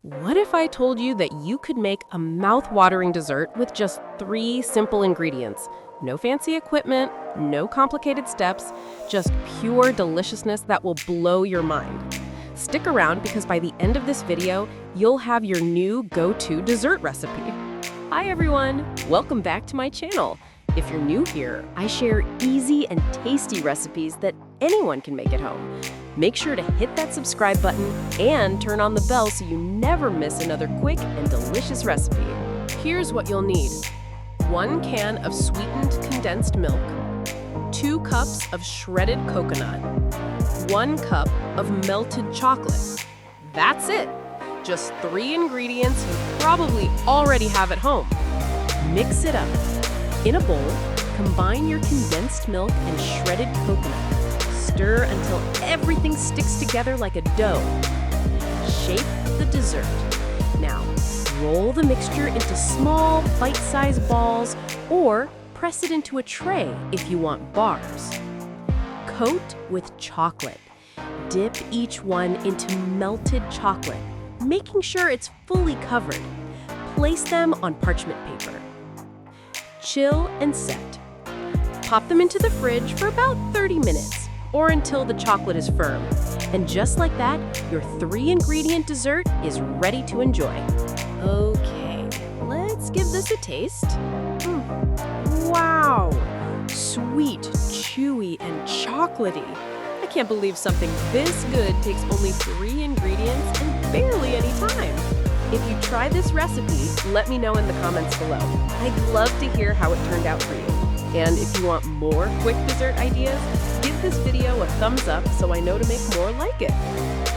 What if I told you that you could make a mouth-watering dessert with just 3 simple ingredients? No fancy equipment, no complicated steps, just pure deliciousness that will blow your mind. Stick around because by the end of this video, you'll have your new go-to dessert recipe. Hi everyone, welcome back to my channel. If you're new here, I share easy and tasty recipes that anyone can make at home. Make sure to hit that subscribe button and turn on the bell so you never miss another quick and delicious recipe. Here's what you'll need. 1 can of sweetened condensed milk, 2 cups of shredded coconut, 1 cup of melted chocolate. That's it! Just 3 ingredients you probably already have at home. Mix it up. In a bowl, combine your condensed milk and shredded coconut. Stir until everything sticks together like a dough. Shape the dessert. Now, roll the mixture into small, bite-sized balls or press it into a tray if you want bars. Coat with chocolate. Dip each one into melted chocolate, making sure it's fully covered. Place them on parchment paper. Chill and set. Pop them into the fridge for about 30 minutes or until the chocolate is firm. And just like that, your 3-ingredient dessert is ready to enjoy. Okay, let's give this a taste. Wow! Sweet, chewy, and chocolatey. I can't believe something this good takes only 3 ingredients and barely any time. If you try this recipe, let me know in the comments below. I'd love to hear how it turned out for you. And if you want more quick dessert ideas, give this video a thumbs up so I know to make more like it.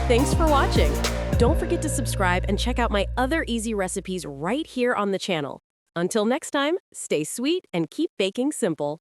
Thanks for watching. Don't forget to subscribe and check out my other easy recipes right here on the channel. Until next time, stay sweet and keep baking simple.